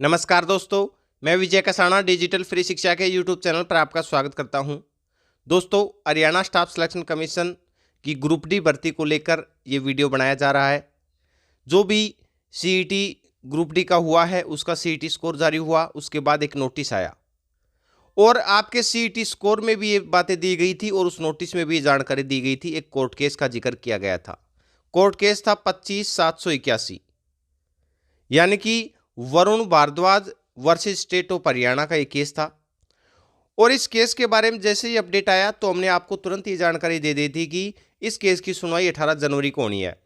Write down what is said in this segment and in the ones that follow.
नमस्कार दोस्तों, मैं विजय कसाना डिजिटल फ्री शिक्षा के यूट्यूब चैनल पर आपका स्वागत करता हूं। दोस्तों, हरियाणा स्टाफ सिलेक्शन कमीशन की ग्रुप डी भर्ती को लेकर ये वीडियो बनाया जा रहा है। जो भी सीईटी ग्रुप डी का हुआ है उसका सीईटी स्कोर जारी हुआ, उसके बाद एक नोटिस आया और आपके सीईटी स्कोर में भी ये बातें दी गई थी और उस नोटिस में भी ये जानकारी दी गई थी। एक कोर्ट केस का जिक्र किया गया था। कोर्ट केस था 25/781, यानी कि Varun Bhardwaj versus state of Haryana का एक केस था। और इस केस के बारे में जैसे ही अपडेट आया तो हमने आपको तुरंत ये जानकारी दे दी थी कि इस केस की सुनवाई 18 जनवरी को होनी है।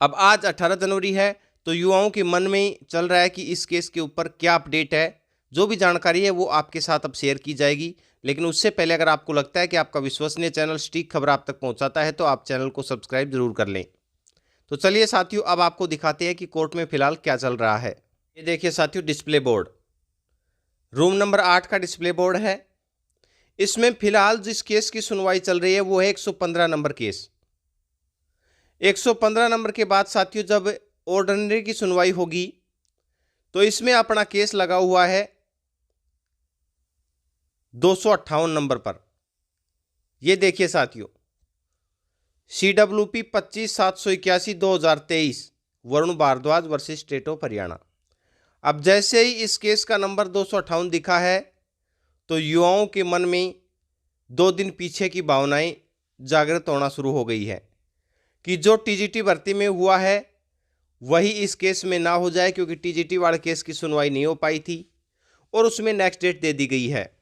अब आज 18 जनवरी है तो युवाओं के मन में चल रहा है कि इस केस के ऊपर क्या अपडेट है। जो भी जानकारी है वो आपके साथ अब शेयर की जाएगी, लेकिन उससे पहले अगर आपको लगता है कि आपका विश्वसनीय चैनल सटीक खबर आप तक पहुंचाता है तो आप चैनल को सब्सक्राइब जरूर कर लें। तो चलिए साथियों, अब आपको दिखाते हैं कि कोर्ट में फिलहाल क्या चल रहा है। ये देखिए साथियों, डिस्प्ले बोर्ड रूम नंबर 8 का डिस्प्ले बोर्ड है। इसमें फिलहाल जिस केस की सुनवाई चल रही है वो है 115 नंबर केस। 115 नंबर के बाद साथियों जब ऑर्डिनरी की सुनवाई होगी तो इसमें अपना केस लगा हुआ है 258 नंबर पर। ये देखिए साथियों, CWP 25/781/2023 Varun Bhardwaj versus state of Haryana. अब जैसे ही इस केस का नंबर 258 दिखा है तो युवाओं के मन में 2 दिन पीछे की भावनाएं जागृत होना शुरू हो गई है कि जो टीजीटी भर्ती में हुआ है वही इस केस में ना हो जाए, क्योंकि टीजीटी वाले केस की सुनवाई नहीं हो पाई थी और उसमें नेक्स्ट डेट दे दी गई है।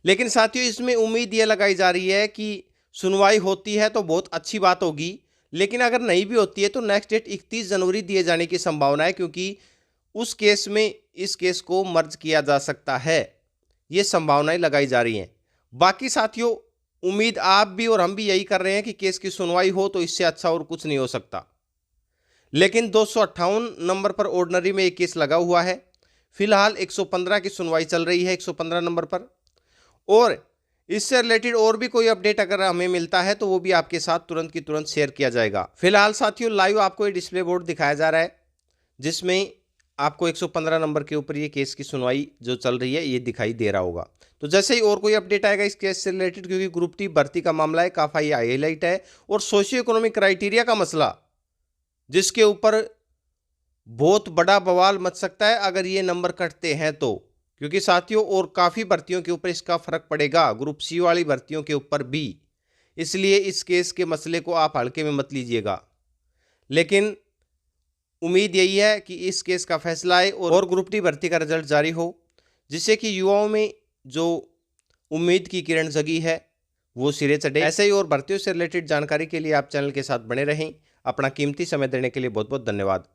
लेकिन साथियों इसमें उम्मीद यह लगाई जा रही है कि सुनवाई होती है तो बहुत अच्छी बात होगी, लेकिन अगर नहीं भी होती है तो नेक्स्ट डेट 31 जनवरी दिए जाने की संभावना है, क्योंकि उस केस में इस केस को मर्ज किया जा सकता है। ये संभावनाएं लगाई जा रही हैं। बाकी साथियों उम्मीद आप भी और हम भी यही कर रहे हैं कि केस की सुनवाई हो, तो इससे अच्छा और कुछ नहीं हो सकता। लेकिन 258 नंबर पर ऑर्डिनरी में एक केस लगा हुआ है। फिलहाल 115 की सुनवाई चल रही है 115 नंबर पर, और इससे रिलेटेड और भी कोई अपडेट अगर हमें मिलता है तो वो भी आपके साथ तुरंत की तुरंत शेयर किया जाएगा। फिलहाल साथियों लाइव आपको ये डिस्प्ले बोर्ड दिखाया जा रहा है जिसमें आपको 115 नंबर के ऊपर ये केस की सुनवाई जो चल रही है ये दिखाई दे रहा होगा। तो जैसे ही और कोई अपडेट आएगा इस केस से रिलेटेड, क्योंकि ग्रुप डी भर्ती का मामला है, काफ़ी हाईलाइट है और सोशियो इकोनॉमिक क्राइटेरिया का मसला जिसके ऊपर बहुत बड़ा बवाल मच सकता है अगर ये नंबर कटते हैं तो, क्योंकि साथियों और काफ़ी भर्तियों के ऊपर इसका फर्क पड़ेगा, ग्रुप सी वाली भर्तियों के ऊपर भी। इसलिए इस केस के मसले को आप हल्के में मत लीजिएगा। लेकिन उम्मीद यही है कि इस केस का फैसला आए और ग्रुप डी भर्ती का रिजल्ट जारी हो, जिससे कि युवाओं में जो उम्मीद की किरण जगी है वो सिरे चढ़े। ऐसे ही और भर्तियों से रिलेटेड जानकारी के लिए आप चैनल के साथ बने रहें। अपना कीमती समय देने के लिए बहुत बहुत धन्यवाद।